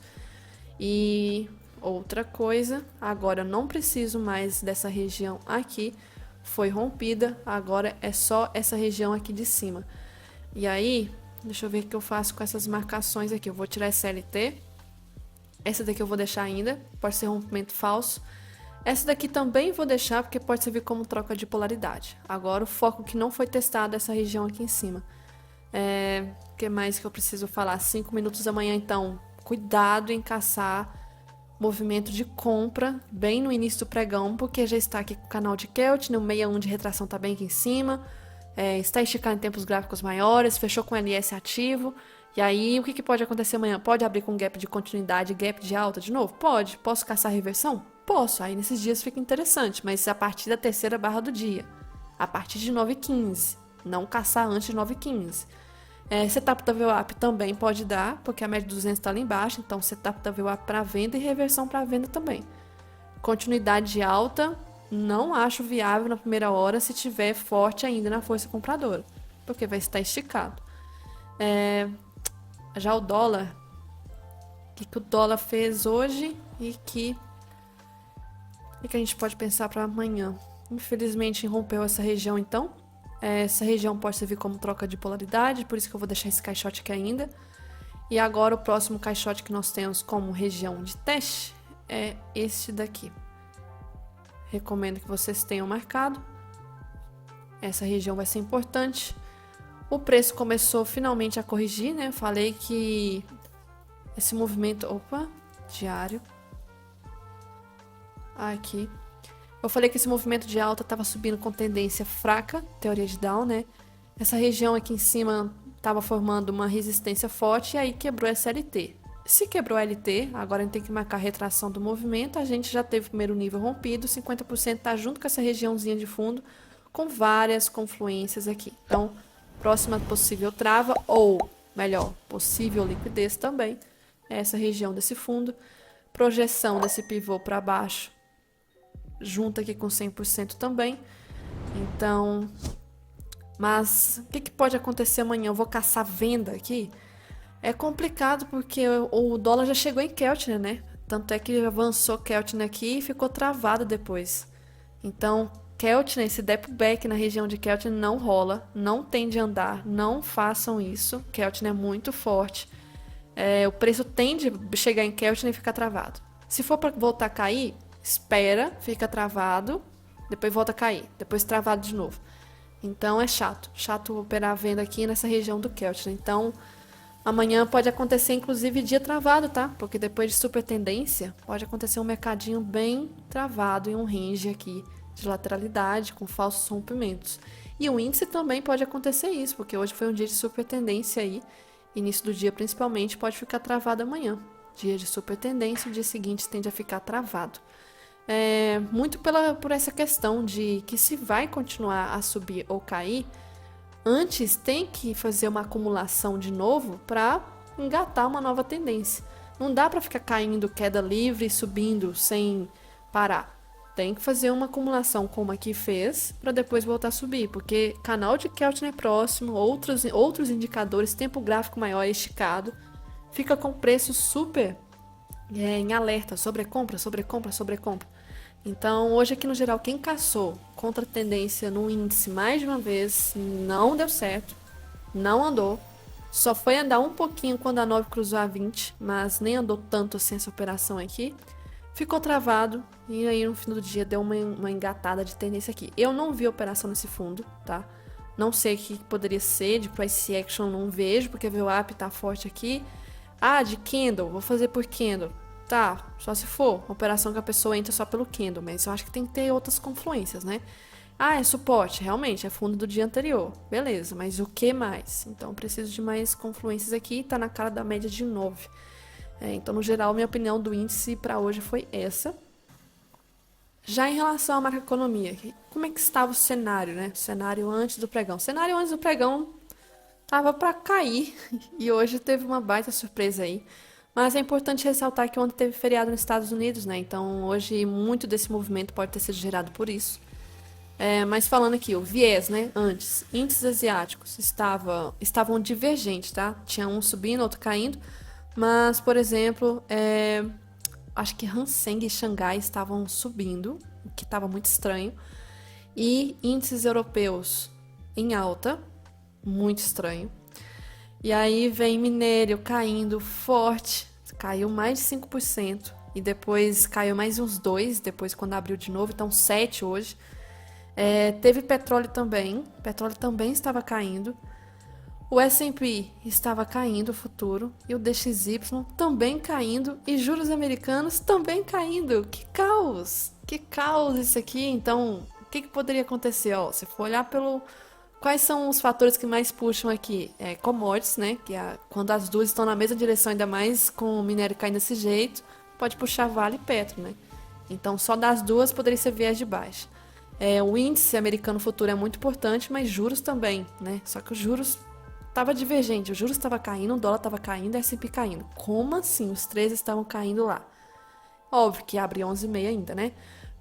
E outra coisa, agora eu não preciso mais dessa região aqui, foi rompida, agora é só essa região aqui de cima. E aí, deixa eu ver o que eu faço com essas marcações aqui. Eu vou tirar SLT, essa daqui eu vou deixar ainda, pode ser rompimento falso. Essa daqui também vou deixar, porque pode servir como troca de polaridade. Agora o foco que não foi testado é essa região aqui em cima. O que mais que eu preciso falar? 5 minutos da manhã, então, cuidado em caçar movimento de compra bem no início do pregão, porque já está aqui com o canal de Keltner, o 61 de retração está bem aqui em cima, está esticado em tempos gráficos maiores, fechou com LS ativo. E aí, o que pode acontecer amanhã? Pode abrir com gap de continuidade, gap de alta de novo? Pode. Posso caçar reversão? Posso. Aí nesses dias fica interessante, mas a partir da terceira barra do dia, a partir de 9h15, não caçar antes de 9h15. Setup da VWAP também pode dar, porque a média de 200 está lá embaixo, então setup da VWAP para venda e reversão para venda também. Continuidade de alta, não acho viável na primeira hora se tiver forte ainda na força compradora, porque vai estar esticado. Já o dólar, o que o dólar fez hoje e o que a gente pode pensar para amanhã? Infelizmente rompeu essa região então. Essa região pode servir como troca de polaridade, por isso que eu vou deixar esse caixote aqui ainda. E agora o próximo caixote que nós temos como região de teste é este daqui. Recomendo que vocês tenham marcado. Essa região vai ser importante. O preço começou finalmente a corrigir, né? Falei que esse movimento... diário. Aqui. Eu falei que esse movimento de alta estava subindo com tendência fraca, teoria de Down, né? Essa região aqui em cima estava formando uma resistência forte e aí quebrou essa LT. Se quebrou a LT, agora a gente tem que marcar a retração do movimento. A gente já teve o primeiro nível rompido, 50% está junto com essa regiãozinha de fundo, com várias confluências aqui. Então, próxima possível trava, ou melhor, possível liquidez também, é essa região desse fundo. Projeção desse pivô para baixo, junto aqui com 100% também. Então, mas o que pode acontecer amanhã? Eu vou caçar venda aqui? É complicado porque o dólar já chegou em Keltner, né? Tanto é que avançou Keltner aqui e ficou travado depois. Então, Keltner, esse der pullback na região de Keltner não rola, não tende a andar, não façam isso. Keltner é muito forte. O preço tende a chegar em Keltner e ficar travado. Se for para voltar a cair, espera, fica travado, depois volta a cair, depois travado de novo. Então é chato operar a venda aqui nessa região do Keltner. Então amanhã pode acontecer inclusive dia travado, tá? Porque depois de super tendência, pode acontecer um mercadinho bem travado em um range aqui de lateralidade, com falsos rompimentos. E o índice também pode acontecer isso, porque hoje foi um dia de super tendência aí, início do dia principalmente, pode ficar travado amanhã. Dia de super tendência, o dia seguinte tende a ficar travado. Muito por essa questão de que se vai continuar a subir ou cair, antes tem que fazer uma acumulação de novo para engatar uma nova tendência. Não dá para ficar caindo queda livre e subindo sem parar. Tem que fazer uma acumulação como aqui fez para depois voltar a subir, porque canal de Keltner próximo, outros indicadores, tempo gráfico maior esticado, fica com preço super em alerta, sobrecompra. Então, hoje aqui no geral, quem caçou contra a tendência no índice mais de uma vez, não deu certo, não andou. Só foi andar um pouquinho quando a 9 cruzou a 20, mas nem andou tanto assim essa operação aqui. Ficou travado e aí no fim do dia deu uma engatada de tendência aqui. Eu não vi operação nesse fundo, tá? Não sei o que poderia ser, de price action não vejo, porque o VWAP tá forte aqui. De candle, vou fazer por candle. Tá, só se for uma operação que a pessoa entra só pelo candle, mas eu acho que tem que ter outras confluências, né? É suporte, realmente, é fundo do dia anterior. Beleza, mas o que mais? Então, preciso de mais confluências aqui, tá na cara da média de 9. Então, no geral, minha opinião do índice para hoje foi essa. Já em relação à macroeconomia, como é que estava o cenário, né? O cenário antes do pregão. O cenário antes do pregão estava para cair e hoje teve uma baita surpresa aí. Mas é importante ressaltar que ontem teve feriado nos Estados Unidos, né? Então, hoje, muito desse movimento pode ter sido gerado por isso. Mas falando aqui, o viés, né? Antes, índices asiáticos estavam divergentes, tá? Tinha um subindo, outro caindo. Mas, por exemplo, acho que Hang Seng e Xangai estavam subindo, o que estava muito estranho. E índices europeus em alta, muito estranho. E aí vem minério caindo forte, caiu mais de 5%. E depois caiu mais uns 2%, depois quando abriu de novo, então 7% hoje. Teve petróleo também estava caindo. O S&P estava caindo, o futuro, e o DXY também caindo, e juros americanos também caindo. Que caos! Que caos isso aqui! Então, o que poderia acontecer? Se for olhar quais são os fatores que mais puxam aqui? Commodities, né? Que quando as duas estão na mesma direção, ainda mais com o minério caindo desse jeito, pode puxar Vale e Petro, né? Então, só das duas poderia ser viés de baixa. O índice americano futuro é muito importante, mas juros também, né? Só que os juros estava divergente, o juros estava caindo, o dólar estava caindo, o S&P caindo. Como assim? Os três estavam caindo lá. Óbvio que abre 11,5 ainda, né?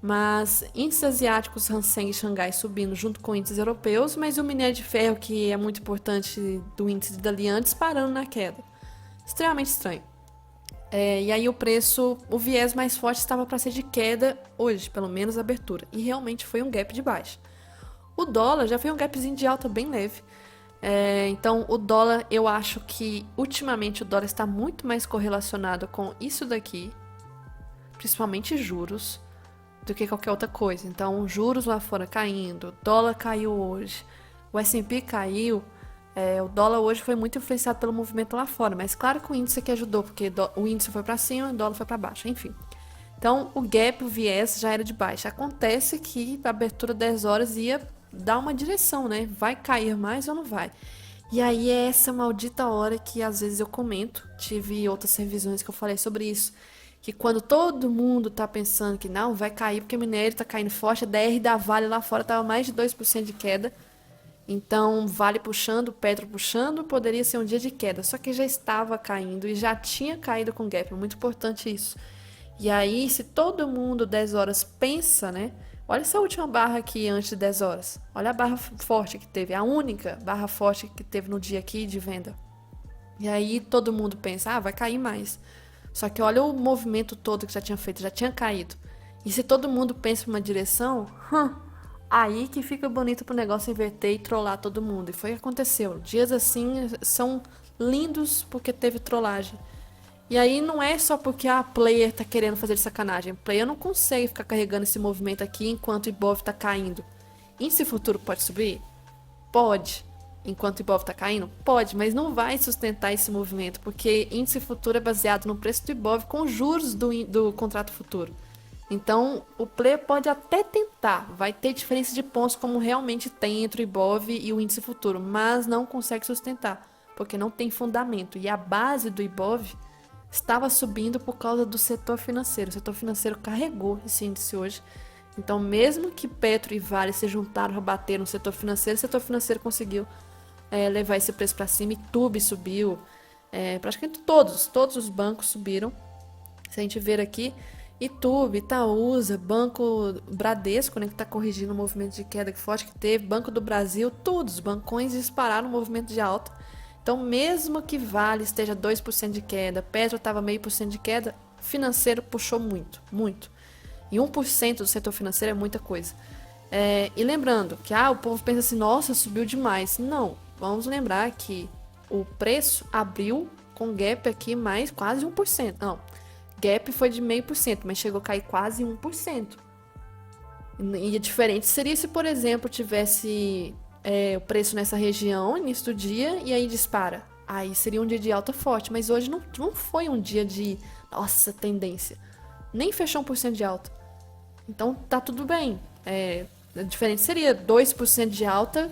Mas índices asiáticos, Hang Seng e Xangai subindo junto com índices europeus, mas o minério de ferro, que é muito importante do índice de Dalian, disparando na queda. Extremamente estranho. E aí o viés mais forte estava para ser de queda hoje, pelo menos a abertura. E realmente foi um gap de baixa. O dólar já foi um gapzinho de alta bem leve. Então, o dólar, eu acho que ultimamente o dólar está muito mais correlacionado com isso daqui, principalmente juros, do que qualquer outra coisa. Então, juros lá fora caindo, dólar caiu hoje, o S&P caiu, o dólar hoje foi muito influenciado pelo movimento lá fora, mas claro que o índice aqui ajudou, porque o índice foi para cima e o dólar foi para baixo, enfim. Então, o gap, o viés já era de baixa. Acontece que a abertura 10 horas ia dar uma direção, né? Vai cair mais ou não vai? E aí é essa maldita hora que às vezes eu comento. Tive outras revisões que eu falei sobre isso. Que quando todo mundo tá pensando que não, vai cair porque o minério tá caindo forte, a DR da Vale lá fora tava mais de 2% de queda. Então, Vale puxando, Petro puxando, poderia ser um dia de queda. Só que já estava caindo e já tinha caído com gap. É muito importante isso. E aí, se todo mundo 10 horas pensa, né? Olha essa última barra aqui antes de 10 horas. Olha a barra forte que teve, a única barra forte que teve no dia aqui de venda. E aí todo mundo pensa, vai cair mais. Só que olha o movimento todo que já tinha feito, já tinha caído. E se todo mundo pensa em uma direção, Aí que fica bonito pro negócio inverter e trollar todo mundo. E foi o que aconteceu. Dias assim são lindos porque teve trollagem. E aí não é só porque a player tá querendo fazer de sacanagem. A player não consegue ficar carregando esse movimento aqui enquanto o Ibov tá caindo. Índice futuro pode subir? Pode. Enquanto o Ibov tá caindo? Pode, mas não vai sustentar esse movimento, porque índice futuro é baseado no preço do Ibov com juros do contrato futuro. Então, o player pode até tentar, vai ter diferença de pontos como realmente tem entre o Ibov e o índice futuro, mas não consegue sustentar, porque não tem fundamento. E a base do Ibov estava subindo por causa do setor financeiro. O setor financeiro carregou esse índice hoje. Então, mesmo que Petro e Vale se juntaram para bater no setor financeiro, o setor financeiro conseguiu levar esse preço para cima e Tube subiu. Praticamente todos os bancos subiram. Se a gente ver aqui, Itaú, Itaúsa, Banco Bradesco, né, que está corrigindo o movimento de queda forte que teve, Banco do Brasil, todos os bancões dispararam o movimento de alta. Então, mesmo que Vale esteja 2% de queda, Petro estava 0,5% de queda, financeiro puxou muito, muito. E 1% do setor financeiro é muita coisa. E lembrando que o povo pensa assim, nossa, subiu demais. Não, vamos lembrar que o preço abriu com gap aqui mais quase 1%. Não, gap foi de 0,5%, mas chegou a cair quase 1%. E diferente seria se, por exemplo, tivesse o preço nessa região, início do dia, e aí dispara. Aí seria um dia de alta forte, mas hoje não foi um dia de, nossa, tendência. Nem fechou 1% de alta. Então tá tudo bem. Diferente seria 2% de alta,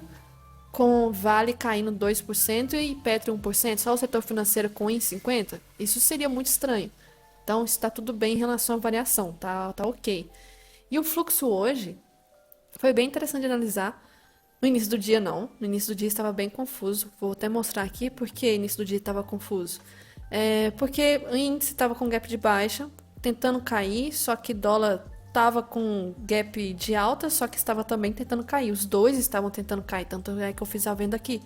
com Vale caindo 2% e Petro 1%, só o setor financeiro com 1,50%. Isso seria muito estranho. Então está tudo bem em relação à variação, tá ok. E o fluxo hoje foi bem interessante de analisar. No início do dia não, no início do dia estava bem confuso. Vou até mostrar aqui porque no início do dia estava confuso. Porque o índice estava com gap de baixa, tentando cair, só que dólar estava com gap de alta, só que estava também tentando cair. Os dois estavam tentando cair, tanto é que eu fiz a venda aqui.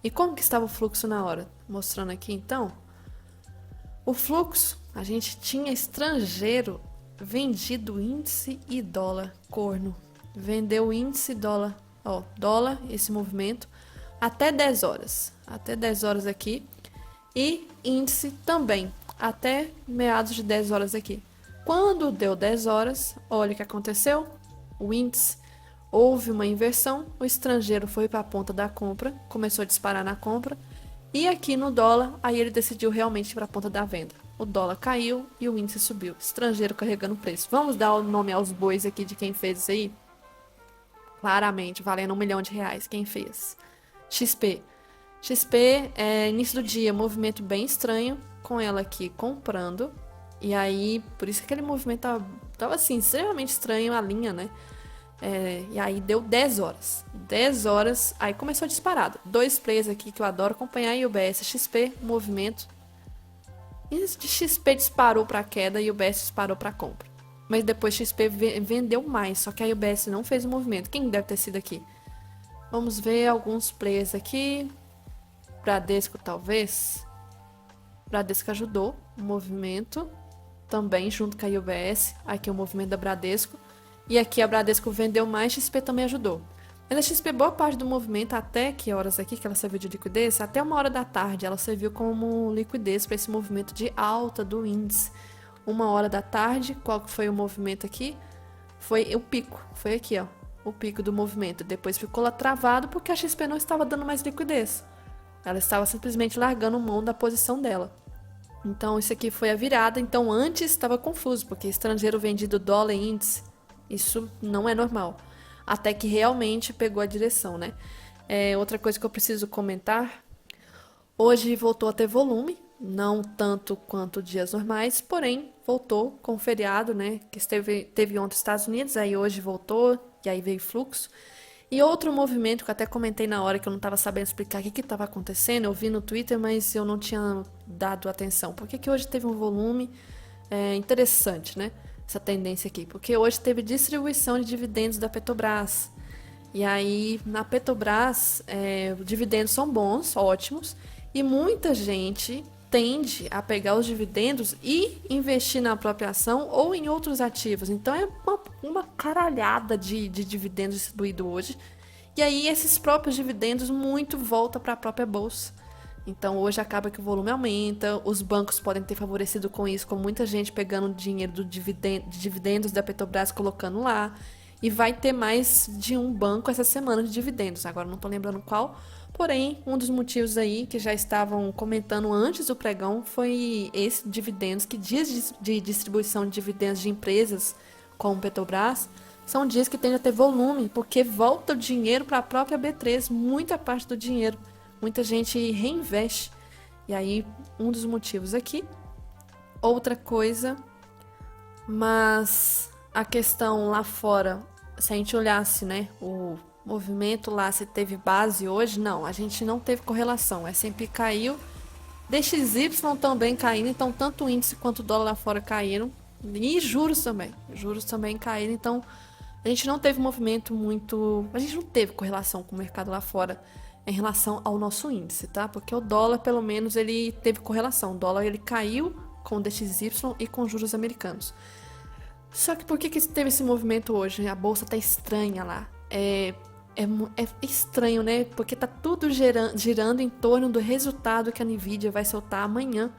E como que estava o fluxo na hora? Mostrando aqui então. O fluxo, a gente tinha estrangeiro vendido índice e dólar, corno. Vendeu índice dólar, dólar, esse movimento, até 10 horas. Até 10 horas aqui. E índice também, até meados de 10 horas aqui. Quando deu 10 horas, olha o que aconteceu. O índice, houve uma inversão, o estrangeiro foi para a ponta da compra, começou a disparar na compra. E aqui no dólar, aí ele decidiu realmente ir para a ponta da venda. O dólar caiu e o índice subiu. Estrangeiro carregando o preço. Vamos dar o nome aos bois aqui de quem fez isso aí? Claramente, valendo R$1 milhão. Quem fez? XP. XP, início do dia, movimento bem estranho, com ela aqui comprando. E aí, por isso que aquele movimento tava assim, extremamente estranho, a linha, né? E aí deu 10 horas. 10 horas, aí começou disparado. 2 players aqui que eu adoro acompanhar, e o UBS XP, movimento. E de XP disparou para queda e o UBS disparou para compra. Mas depois XP vendeu mais, só que a UBS não fez o movimento. Quem deve ter sido aqui? Vamos ver alguns players aqui. Bradesco, talvez. Bradesco ajudou o movimento. Também junto com a UBS. Aqui o movimento da Bradesco. E aqui a Bradesco vendeu mais, XP também ajudou. Mas a XP, boa parte do movimento, até que horas aqui que ela serviu de liquidez, até 1 hora da tarde, ela serviu como liquidez para esse movimento de alta do índice. 1 hora da tarde, qual que foi o movimento aqui? Foi o pico, foi aqui, ó, o pico do movimento. Depois ficou lá travado porque a XP não estava dando mais liquidez. Ela estava simplesmente largando mão da posição dela. Então, isso aqui foi a virada. Então, antes estava confuso, porque estrangeiro vendido dólar e índice, isso não é normal. Até que realmente pegou a direção, né? Outra coisa que eu preciso comentar. Hoje voltou a ter volume, não tanto quanto dias normais, porém voltou com o feriado, né? Que teve ontem nos Estados Unidos, aí hoje voltou, e aí veio fluxo. E outro movimento que eu até comentei na hora que eu não estava sabendo explicar o que estava acontecendo, eu vi no Twitter, mas eu não tinha dado atenção. Por que hoje teve um volume interessante, né? Essa tendência aqui, porque hoje teve distribuição de dividendos da Petrobras. E aí, na Petrobras, os dividendos são bons, ótimos, e muita gente tende a pegar os dividendos e investir na própria ação ou em outros ativos. Então é uma caralhada de dividendos distribuído hoje. E aí esses próprios dividendos muito voltam para a própria bolsa. Então hoje acaba que o volume aumenta, os bancos podem ter favorecido com isso, com muita gente pegando dinheiro de dividendos da Petrobras e colocando lá. E vai ter mais de um banco essa semana de dividendos. Agora não estou lembrando qual. Porém, um dos motivos aí que já estavam comentando antes do pregão foi esse dividendos, que dias de distribuição de dividendos de empresas como Petrobras são dias que tendem a ter volume, porque volta o dinheiro para a própria B3, muita parte do dinheiro. Muita gente reinveste. E aí, um dos motivos aqui. Outra coisa, mas a questão lá fora, se a gente olhasse, né, o movimento lá, se teve base hoje, não, a gente não teve correlação. O S&P caiu, DXY também caindo, então tanto o índice quanto o dólar lá fora caíram. E juros também caíram, então a gente não teve movimento muito, a gente não teve correlação com o mercado lá fora em relação ao nosso índice, tá? Porque o dólar, pelo menos, ele teve correlação. O dólar, ele caiu com o DXY e com os juros americanos. Só que por que teve esse movimento hoje? A bolsa tá estranha lá. É estranho, né? Porque tá tudo girando em torno do resultado que a Nvidia vai soltar amanhã.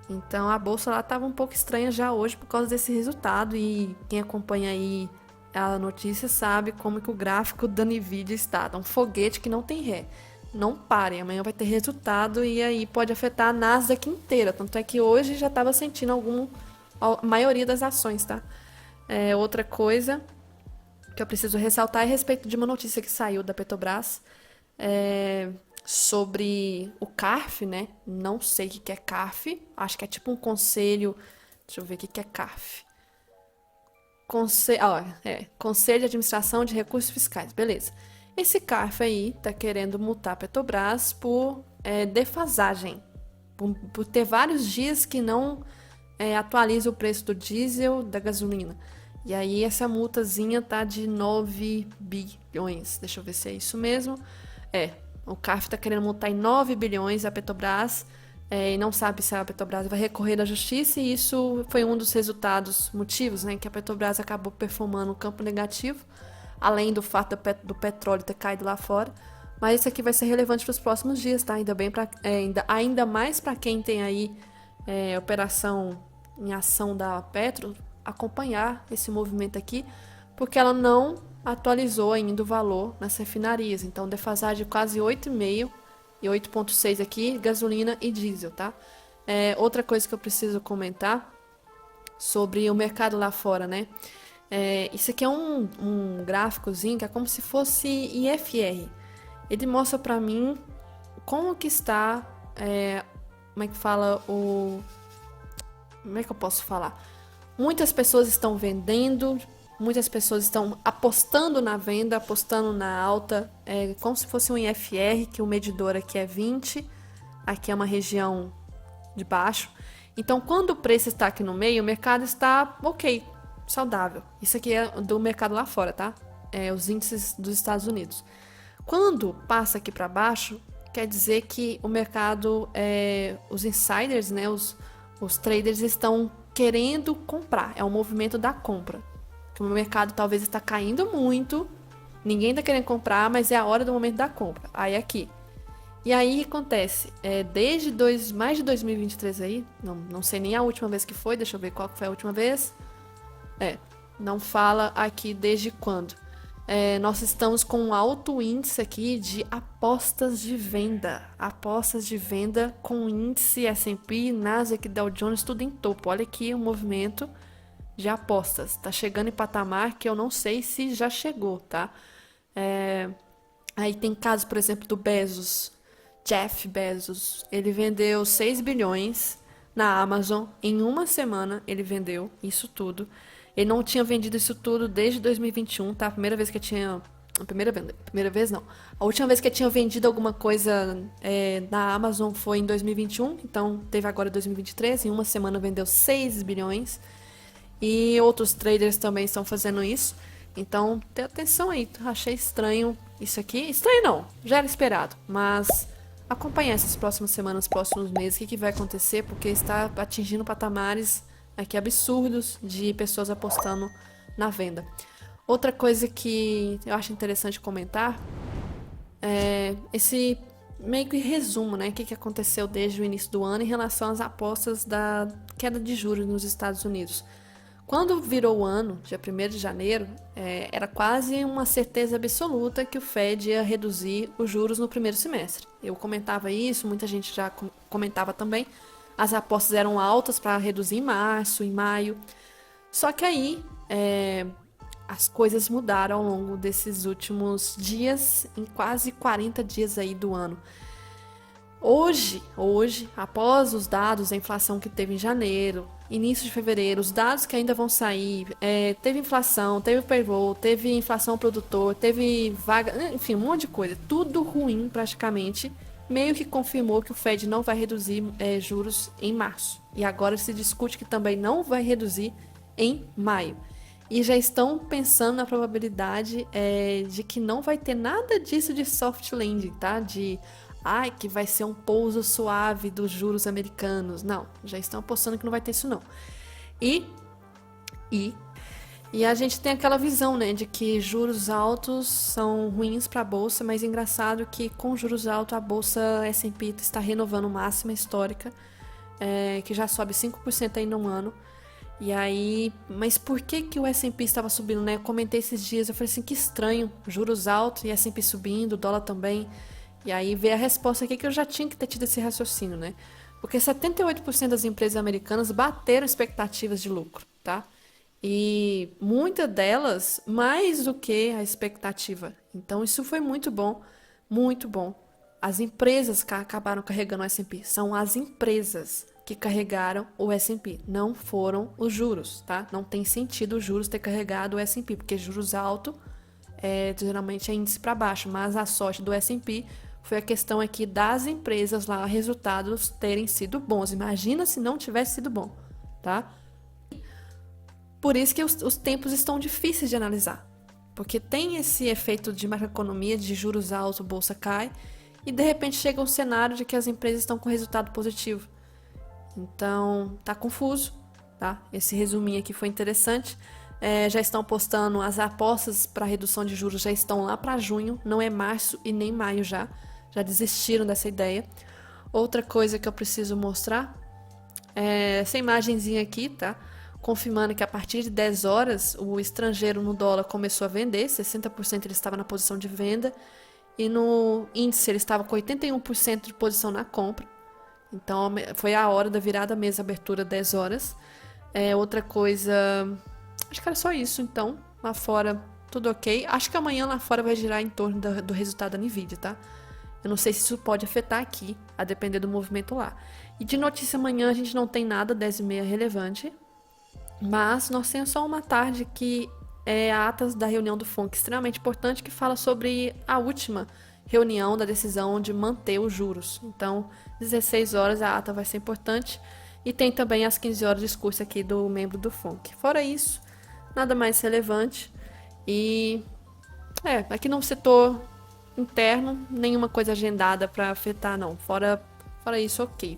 Então a bolsa lá tava um pouco estranha já hoje por causa desse resultado. E quem acompanha aí a notícia sabe como que o gráfico da Nvidia está. Um foguete que não tem ré. Não parem, amanhã vai ter resultado e aí pode afetar a Nasdaq inteira. Tanto é que hoje já estava sentindo a maioria das ações, tá? Outra coisa que eu preciso ressaltar é a respeito de uma notícia que saiu da Petrobras sobre o CARF, né? Não sei o que é CARF. Acho que é tipo um conselho. Deixa eu ver o que é CARF. Conselho de Administração de Recursos Fiscais, beleza. Esse CARF aí tá querendo multar a Petrobras por defasagem, por ter vários dias que não atualiza o preço do diesel, da gasolina. E aí essa multazinha tá de 9 bilhões, deixa eu ver se é isso mesmo. O CARF tá querendo multar em 9 bilhões a Petrobras, e não sabe se a Petrobras vai recorrer da justiça, e isso foi um dos motivos, né, que a Petrobras acabou performando um campo negativo, além do fato do petróleo ter caído lá fora. Mas isso aqui vai ser relevante para os próximos dias, tá? Ainda mais para quem tem aí operação em ação da Petro, acompanhar esse movimento aqui, porque ela não atualizou ainda o valor nas refinarias. Então, defasagem de quase 8,5 e 8,6 aqui, gasolina e diesel, tá? Outra coisa que eu preciso comentar sobre o mercado lá fora, né? Isso aqui é um gráficozinho que é como se fosse IFR. Ele mostra pra mim como que está, como é que fala como é que eu posso falar? Muitas pessoas estão vendendo, muitas pessoas estão apostando na venda, apostando na alta, como se fosse um IFR, que o medidor aqui é 20, aqui é uma região de baixo. Então, quando o preço está aqui no meio, o mercado está ok, saudável. Isso aqui é do mercado lá fora, tá? Os índices dos Estados Unidos. Quando passa aqui para baixo, quer dizer que o mercado, os insiders, né, os traders estão querendo comprar. É um movimento da compra. O mercado talvez está caindo muito, ninguém está querendo comprar, mas é a hora do momento da compra. Aí aqui. E aí acontece, desde mais de 2023 aí, não sei nem a última vez que foi, deixa eu ver qual foi a última vez. Não fala aqui desde quando. Nós estamos com um alto índice aqui de apostas de venda. Apostas de venda com índice S&P, Nasdaq, Dow Jones, tudo em topo. Olha aqui o movimento de apostas. Tá chegando em patamar que eu não sei se já chegou, tá? Aí tem casos, por exemplo, do Bezos. Jeff Bezos. Ele vendeu 6 bilhões na Amazon. Em uma semana ele vendeu isso tudo. Ele não tinha vendido isso tudo desde 2021, tá? A primeira vez que eu tinha... Primeira vez não. A última vez que eu tinha vendido alguma coisa na Amazon foi em 2021. Então, teve agora 2023. Em uma semana vendeu 6 bilhões. E outros traders também estão fazendo isso. Então, tenha atenção aí. Achei estranho isso aqui. Estranho não. Já era esperado. Mas acompanhar essas próximas semanas, próximos meses, o que vai acontecer, porque está atingindo patamares aqui absurdos de pessoas apostando na venda. Outra coisa que eu acho interessante comentar é esse meio que resumo, né? O que aconteceu desde o início do ano em relação às apostas da queda de juros nos Estados Unidos. Quando virou o ano, dia 1º de janeiro, era quase uma certeza absoluta que o Fed ia reduzir os juros no primeiro semestre. Eu comentava isso, muita gente já comentava também. As apostas eram altas para reduzir em março, em maio. Só que aí as coisas mudaram ao longo desses últimos dias, em quase 40 dias aí do ano. Hoje, após os dados da inflação que teve em janeiro, início de fevereiro, os dados que ainda vão sair, teve inflação, teve payroll, teve inflação ao produtor, teve vaga, enfim, um monte de coisa, tudo ruim praticamente, meio que confirmou que o Fed não vai reduzir juros em março. E agora se discute que também não vai reduzir em maio. E já estão pensando na probabilidade de que não vai ter nada disso de soft landing, tá? Que vai ser um pouso suave dos juros americanos. Não, já estão apostando que não vai ter isso não. E a gente tem aquela visão, né, de que juros altos são ruins para a bolsa, mas engraçado que com juros altos a bolsa S&P está renovando máxima histórica, que já sobe 5% aí num ano. E aí, mas por que o S&P estava subindo, né? Eu comentei esses dias, eu falei assim, que estranho, juros altos e S&P subindo, dólar também. E aí veio a resposta aqui que eu já tinha que ter tido esse raciocínio, né? Porque 78% das empresas americanas bateram expectativas de lucro, tá? E muitas delas mais do que a expectativa. Então isso foi muito bom, muito bom. As empresas que acabaram carregando o S&P, são as empresas que carregaram o S&P, não foram os juros, tá? Não tem sentido os juros ter carregado o S&P, porque juros altos geralmente é índice para baixo, mas a sorte do S&P foi a questão aqui das empresas lá, resultados terem sido bons. Imagina se não tivesse sido bom, tá? Por isso que os tempos estão difíceis de analisar, porque tem esse efeito de macroeconomia, de juros altos, bolsa cai, e de repente chega um cenário de que as empresas estão com resultado positivo. Então, tá confuso, tá? Esse resuminho aqui foi interessante. Já estão postando as apostas para redução de juros, já estão lá para junho, não é março e nem maio já desistiram dessa ideia. Outra coisa que eu preciso mostrar é essa imagenzinha aqui, tá? Confirmando que a partir de 10 horas o estrangeiro no dólar começou a vender, 60% ele estava na posição de venda, e no índice ele estava com 81% de posição na compra. Então foi a hora da virada mesa, abertura 10 horas. Outra coisa, acho que era só isso. Então lá fora tudo ok. Acho que amanhã lá fora vai girar em torno do resultado da Nvidia, tá? Eu não sei se isso pode afetar aqui, a depender do movimento lá. E de notícia amanhã a gente não tem nada 10h30 relevante, mas nós temos só uma tarde que é a atas da reunião do FONC, extremamente importante, que fala sobre a última reunião da decisão de manter os juros. Então, 16 horas a ata vai ser importante. E tem também às 15 horas o discurso aqui do membro do FONC. Fora isso, nada mais relevante. E aqui no setor interno, nenhuma coisa agendada para afetar, não. Fora isso, ok.